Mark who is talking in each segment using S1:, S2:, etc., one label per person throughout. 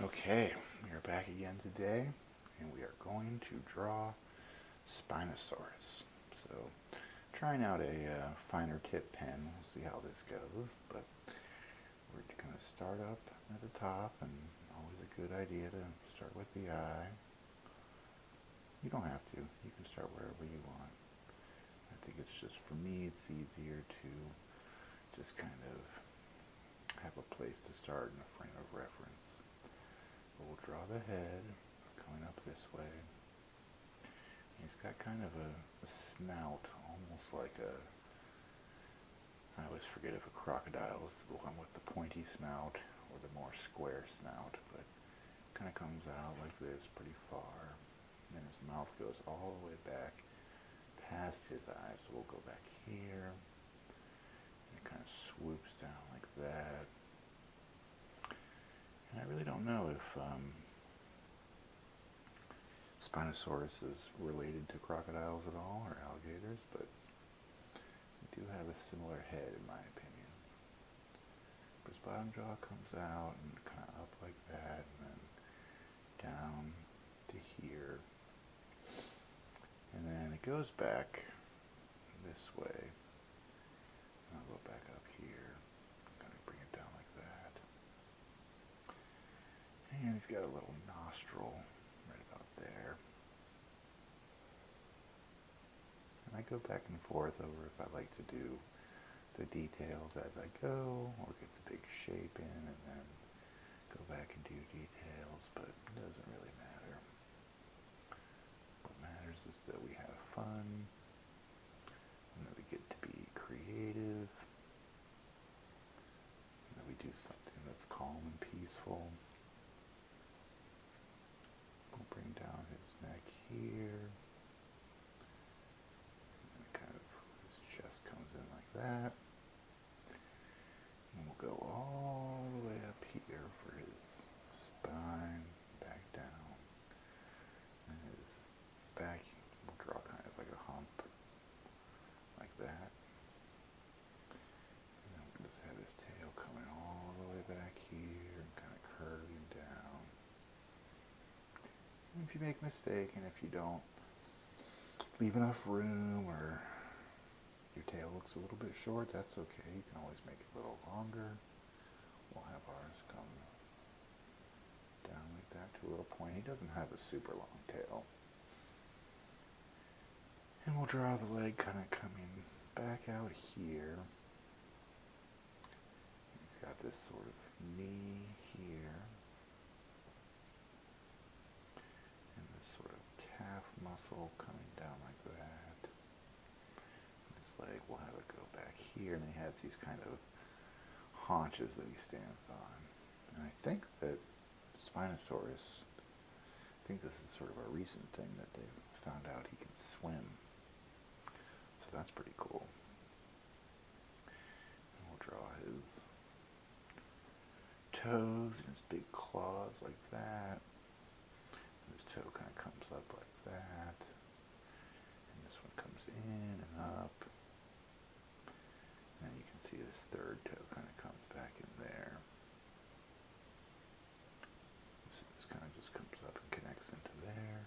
S1: Okay, we are back again today, and we are going to draw Spinosaurus. So, trying out a finer tip pen. We'll see how this goes, but we're going to start up at the top, and always a good idea to start with the eye. You don't have to. You can start wherever you want. I think it's just, for me, it's easier to just kind of have a place to start and a frame of reference. We'll draw the head going up this way. He's got kind of a snout, almost like I always forget if a crocodile is the one with the pointy snout or the more square snout, but it kind of comes out like this pretty far. And then his mouth goes all the way back past his eyes, so we'll go back here. And it kind of swoops down like that. And I really don't know if Spinosaurus is related to crocodiles at all, or alligators, but they do have a similar head in my opinion. But his bottom jaw comes out and kind of up like that, and then down to here. And then it goes back this way. And I'll go back up here. I'm going to bring it down like that. And he's got a little nostril right about there. And I go back and forth over if I like to do the details as I go, or get the big shape in and then go back and do details, but it doesn't really matter. What matters is that we have fun, and that we get to be creative, and that we do something that's calm and peaceful. We'll bring down his neck here, and kind of his chest comes in like that. And we'll go all the way up here for his spine, back down, and his back. We'll draw kind of like a hump, like that. And then we'll just have his tail coming all the way back here and kind of curving down. And if you make a mistake and if you don't leave enough room, or your tail looks a little bit short, that's okay. You can always make it a little longer. We'll have ours come down like that to a little point. He doesn't have a super long tail. And we'll draw the leg kind of coming back out here. He's got this sort of knee here. And this sort of calf muscle coming down like that. Leg, we'll have it go back here, and then he has these kind of haunches that he stands on. And I think that Spinosaurus, I think this is sort of a recent thing that they've found out he can swim. So that's pretty cool. And we'll draw his toes and his big claws like that. And his toe kind of comes up like that. And this one comes in and up. And you can see this third toe kind of comes back in there. So this kind of just comes up and connects into there.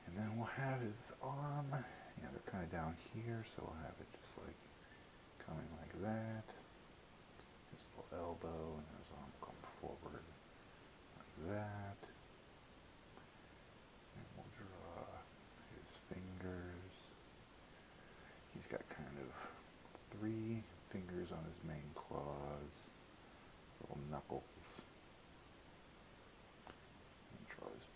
S1: And then we'll have his arm. Yeah, they're kind of down here, so we'll have it just like coming like that. His little elbow, and his arm come forward like that. And we'll draw his fingers. He's got kind of 3 fingers on his main claws, little knuckles. And draw his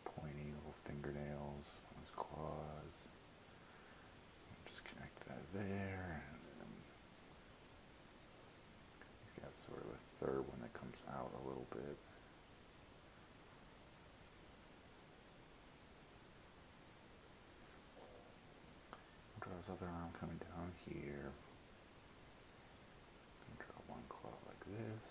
S1: pointy little fingernails on his claws. And just connect that there. And then he's got sort of a third one that comes out a little bit. Draw his other arm coming down here. And draw one claw like this.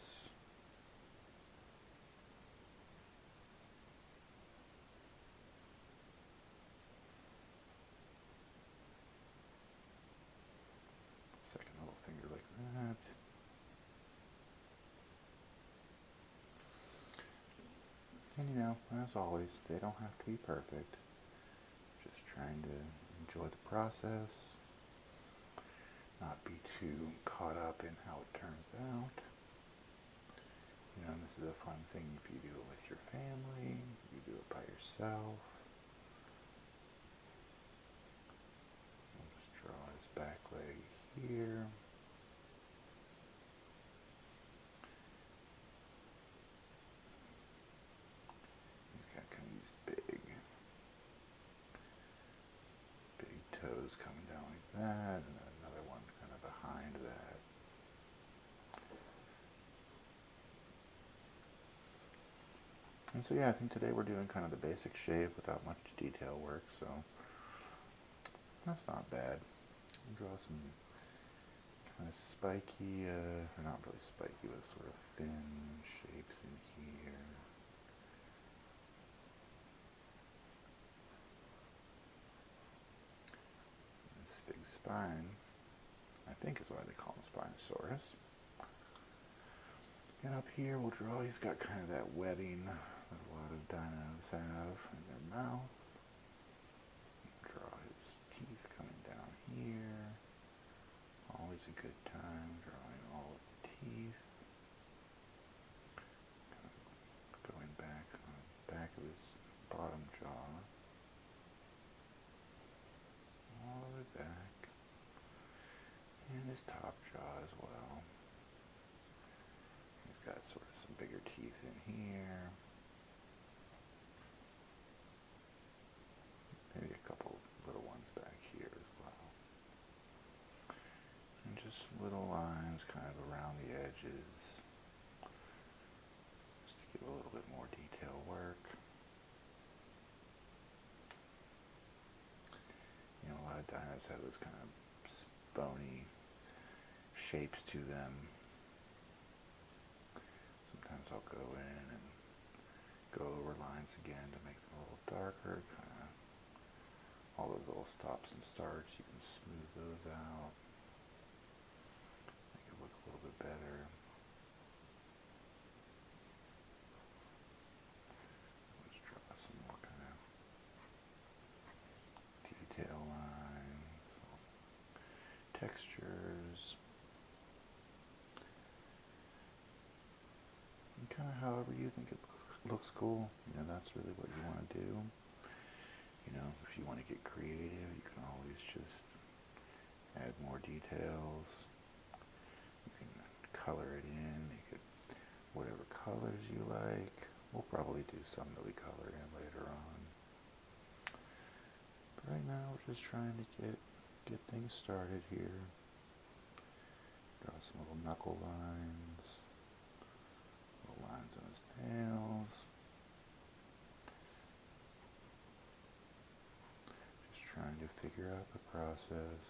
S1: Second little finger like that. you know, as always, they don't have to be perfect. Just trying to enjoy the process, not be too caught up in how it turns out. You know, this is a fun thing if you do it with your family, you do it by yourself. I'll just draw his back leg here. He's got kind of these big toes coming down like that, and then another one kind of behind that. And so yeah, I think today we're doing kind of the basic shape without much detail work, so that's not bad. I'll draw some kind of spiky, or not really spiky, but sort of thin shapes in here. This big spine, I think is why they call him Spinosaurus. And up here we'll draw, he's got kind of that webbing that a lot of dinos have in their mouth. Draw his teeth coming down here. Always a good time drawing all of the teeth. Kind of going back on the back of his bottom jaw. All the way back. And his top jaw as well. He's got sort of some bigger teeth in here. Maybe a couple little ones back here as well. And just little lines kind of around the edges. Just to give a little bit more detail work. You know, a lot of dinos have those kind of bony shapes to them. Sometimes I'll go in and go over lines again to make them a little darker, kind of all those little stops and starts, you can smooth those out, make it look a little bit better. Let's draw some more kind of detail lines, textures. Kind of however you think it looks cool. You know, that's really what you want to do. You know, if you want to get creative, you can always just add more details. You can color it in, make it whatever colors you like. We'll probably do some that we color in later on. But right now we're just trying to get things started here. Draw some little knuckle lines. Lines on his nails. Just trying to figure out the process.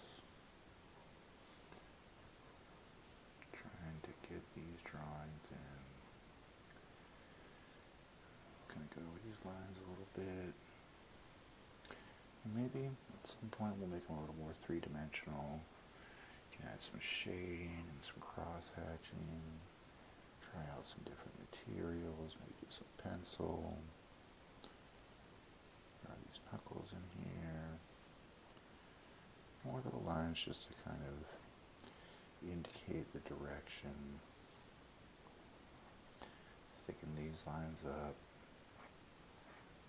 S1: Trying to get these drawings in. Gonna go over these lines a little bit. And maybe at some point we'll make them a little more three-dimensional. You can add some shading and some cross-hatching. Try out some different materials, maybe do some pencil. Draw these knuckles in here. More little lines just to kind of indicate the direction. Thicken these lines up.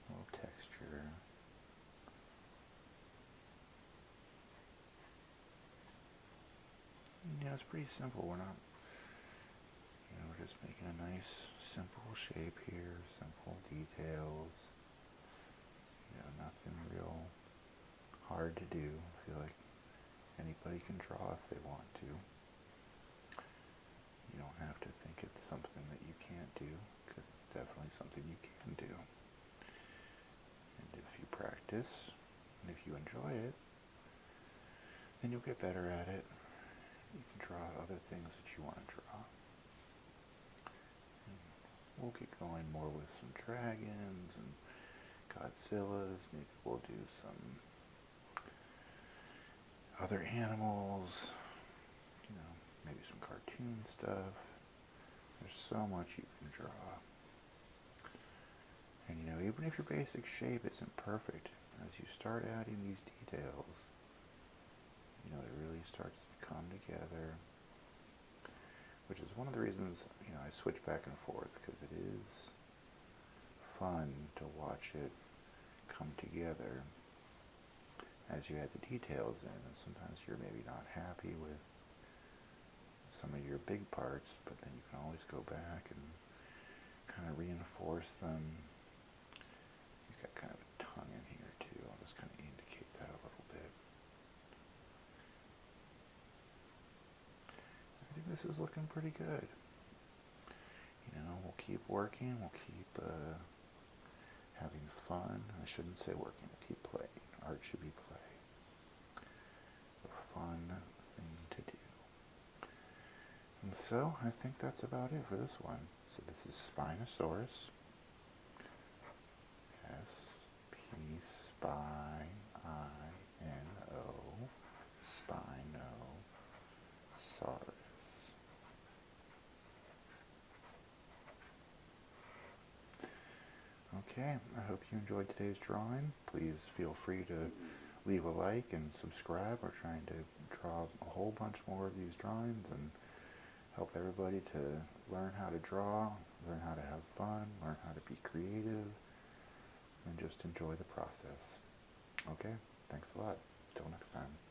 S1: A little texture. Yeah, it's pretty simple. We're not, you know, we're just making a nice, simple shape here, simple details. You know, nothing real hard to do. I feel like anybody can draw if they want to. You don't have to think it's something that you can't do, because it's definitely something you can do. And if you practice, and if you enjoy it, then you'll get better at it. You can draw other things that you want to draw. And we'll get going more with some dragons and Godzillas. Maybe we'll do some other animals. You know, maybe some cartoon stuff. There's so much you can draw. And even if your basic shape isn't perfect, as you start adding these details, it really starts to come together, which is one of the reasons, I switch back and forth, because it is fun to watch it come together as you add the details in. And sometimes you're maybe not happy with some of your big parts, but then you can always go back and kind of reinforce them. You've got kind of a tongue in here too. I'll just kind of indicate that a little bit. I think this is looking pretty good. We'll keep working, we'll keep having fun. I shouldn't say working, we'll keep playing. Art should be play. A fun thing to do. And so, I think that's about it for this one. So this is Spinosaurus. S-P-Spino, Spinosaurus. Okay, I hope you enjoyed today's drawing. Please feel free to leave a like and subscribe. We're trying to draw a whole bunch more of these drawings and help everybody to learn how to draw, learn how to have fun, learn how to be creative, and just enjoy the process. Okay, thanks a lot. Till next time.